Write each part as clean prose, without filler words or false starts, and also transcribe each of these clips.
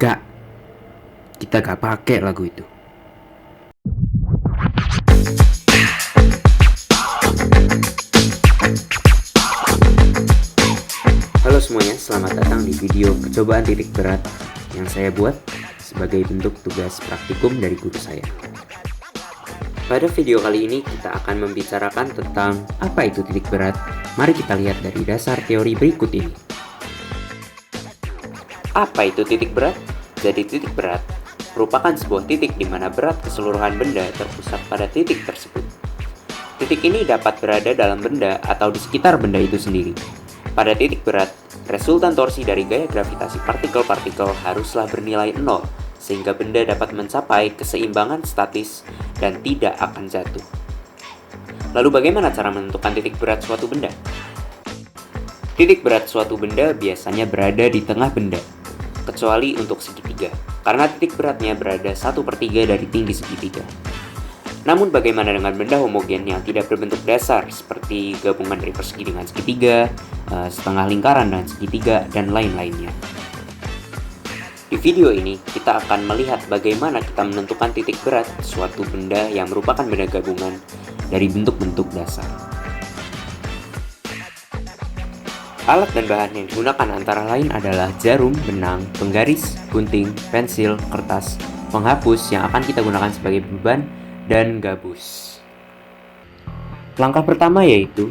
Enggak, kita gak pakai lagu itu. Halo semuanya, selamat datang di video percobaan titik berat yang saya buat sebagai bentuk tugas praktikum dari guru saya. Pada video kali ini kita akan membicarakan tentang apa itu titik berat. Mari kita lihat dari dasar teori berikut ini. Apa itu titik berat? Jadi titik berat merupakan sebuah titik di mana berat keseluruhan benda terpusat pada titik tersebut. Titik ini dapat berada dalam benda atau di sekitar benda itu sendiri. Pada titik berat, resultan torsi dari gaya gravitasi partikel-partikel haruslah bernilai 0, sehingga benda dapat mencapai keseimbangan statis dan tidak akan jatuh. Lalu bagaimana cara menentukan titik berat suatu benda? Titik berat suatu benda biasanya berada di tengah benda, kecuali untuk segitiga, karena titik beratnya berada 1/3 dari tinggi segitiga. Namun bagaimana dengan benda homogen yang tidak berbentuk dasar, seperti gabungan dari persegi dengan segitiga, setengah lingkaran dan segitiga, dan lain-lainnya? Di video ini, kita akan melihat bagaimana kita menentukan titik berat suatu benda yang merupakan benda gabungan dari bentuk-bentuk dasar. Alat dan bahan yang digunakan antara lain adalah jarum, benang, penggaris, gunting, pensil, kertas, penghapus yang akan kita gunakan sebagai beban, dan gabus. Langkah pertama yaitu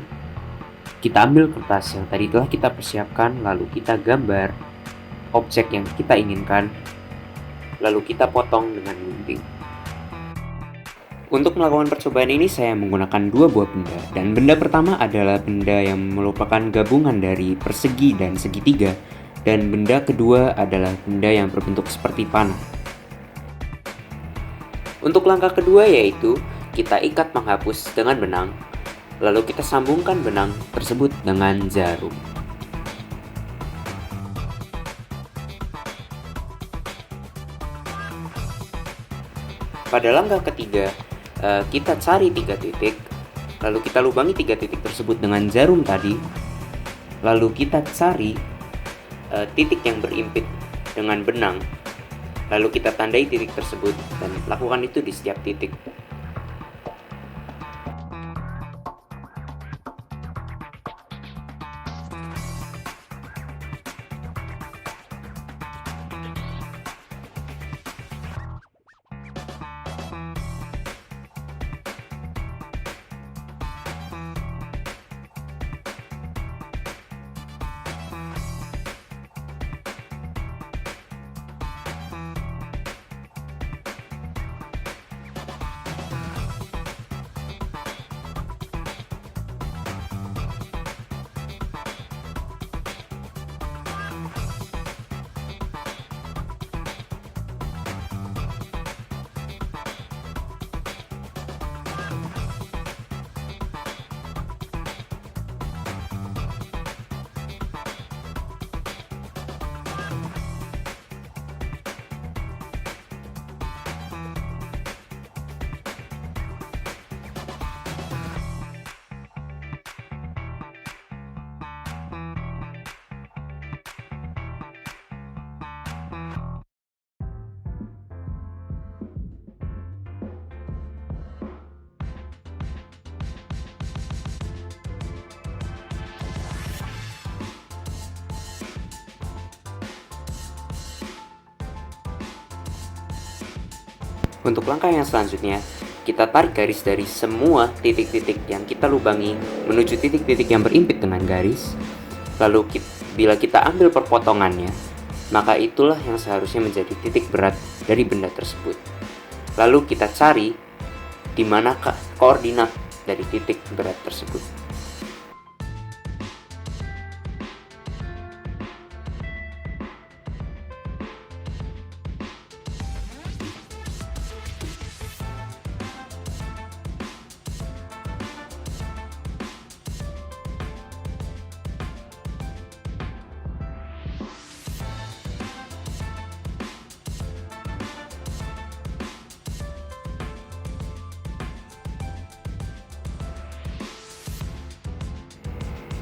kita ambil kertas yang tadi telah kita persiapkan, lalu kita gambar objek yang kita inginkan, lalu kita potong dengan gunting. Untuk melakukan percobaan ini saya menggunakan 2 buah benda, dan benda pertama adalah benda yang merupakan gabungan dari persegi dan segitiga, dan benda kedua adalah benda yang berbentuk seperti panah. Untuk langkah kedua yaitu kita ikat penghapus dengan benang, lalu kita sambungkan benang tersebut dengan jarum. Pada langkah ketiga, kita cari 3 titik, lalu kita lubangi 3 titik tersebut dengan jarum tadi, lalu kita cari titik yang berimpit dengan benang, lalu kita tandai titik tersebut dan lakukan itu di setiap titik. Untuk langkah yang selanjutnya, kita tarik garis dari semua titik-titik yang kita lubangi menuju titik-titik yang berimpit dengan garis. Lalu bila kita ambil perpotongannya, maka itulah yang seharusnya menjadi titik berat dari benda tersebut. Lalu kita cari di manakah koordinat dari titik berat tersebut.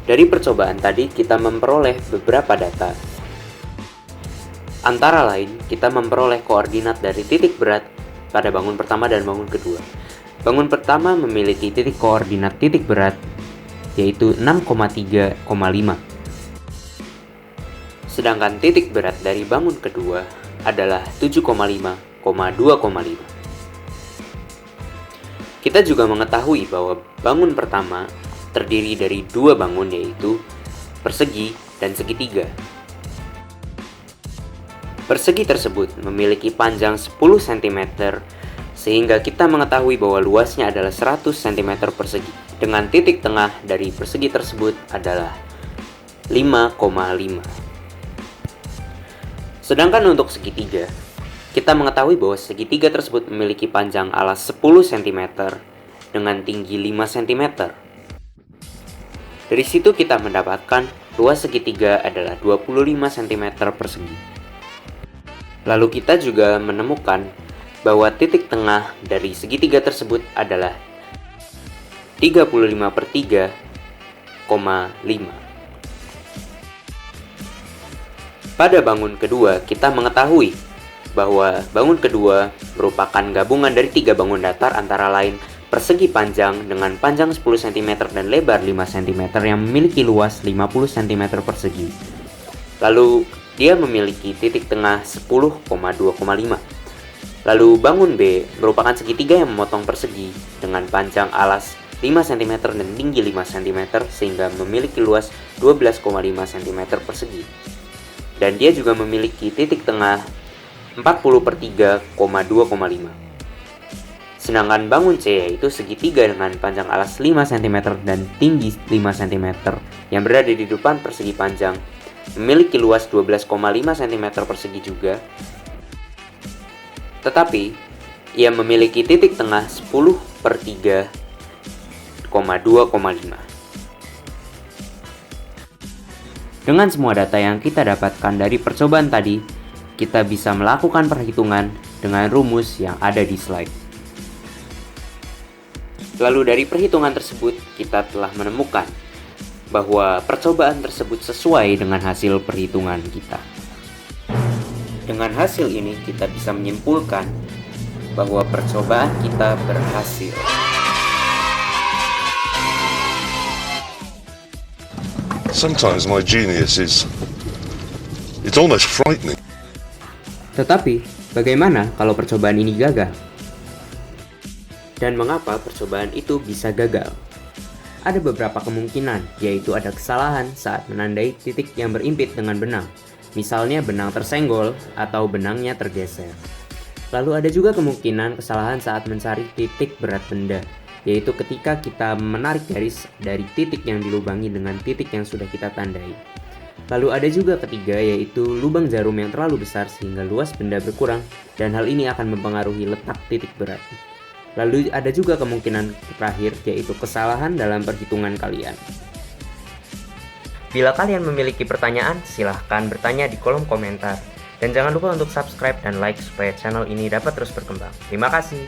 Dari percobaan tadi kita memperoleh beberapa data. Antara lain, kita memperoleh koordinat dari titik berat pada bangun pertama dan bangun kedua. Bangun pertama memiliki titik koordinat titik berat, yaitu 6,3,5. Sedangkan titik berat dari bangun kedua adalah 7,5,2,5. Kita juga mengetahui bahwa bangun pertama terdiri dari dua bangun, yaitu persegi dan segitiga. Persegi tersebut memiliki panjang 10 cm, sehingga kita mengetahui bahwa luasnya adalah 100 cm persegi, dengan titik tengah dari persegi tersebut adalah 5,5. Sedangkan untuk segitiga, kita mengetahui bahwa segitiga tersebut memiliki panjang alas 10 cm dengan tinggi 5 cm. Dari situ kita mendapatkan luas segitiga adalah 25 cm persegi. Lalu kita juga menemukan bahwa titik tengah dari segitiga tersebut adalah 35/3,5. Pada bangun kedua, kita mengetahui bahwa bangun kedua merupakan gabungan dari tiga bangun datar, antara lain persegi panjang dengan panjang 10 cm dan lebar 5 cm yang memiliki luas 50 cm persegi. Lalu dia memiliki titik tengah 10,2,5. Lalu bangun B merupakan segitiga yang memotong persegi dengan panjang alas 5 cm dan tinggi 5 cm sehingga memiliki luas 12,5 cm persegi. Dan dia juga memiliki titik tengah 40/3,2,5. Sedangkan bangun C yaitu segitiga dengan panjang alas 5 cm dan tinggi 5 cm yang berada di depan persegi panjang, memiliki luas 12,5 cm persegi juga, tetapi ia memiliki titik tengah 10/3,2,5. Dengan semua data yang kita dapatkan dari percobaan tadi, kita bisa melakukan perhitungan dengan rumus yang ada di slide. Lalu dari perhitungan tersebut, kita telah menemukan bahwa percobaan tersebut sesuai dengan hasil perhitungan kita. Dengan hasil ini, kita bisa menyimpulkan bahwa percobaan kita berhasil. Sometimes my genius is... it's almost frightening. Tetapi, bagaimana kalau percobaan ini gagal? Dan mengapa percobaan itu bisa gagal? Ada beberapa kemungkinan, yaitu ada kesalahan saat menandai titik yang berimpit dengan benang. Misalnya benang tersenggol atau benangnya tergeser. Lalu ada juga kemungkinan kesalahan saat mencari titik berat benda, yaitu ketika kita menarik garis dari titik yang dilubangi dengan titik yang sudah kita tandai. Lalu ada juga ketiga, yaitu lubang jarum yang terlalu besar sehingga luas benda berkurang, dan hal ini akan mempengaruhi letak titik berat. Lalu ada juga kemungkinan terakhir, yaitu kesalahan dalam perhitungan kalian. Bila kalian memiliki pertanyaan, silahkan bertanya di kolom komentar. Dan jangan lupa untuk subscribe dan like supaya channel ini dapat terus berkembang. Terima kasih.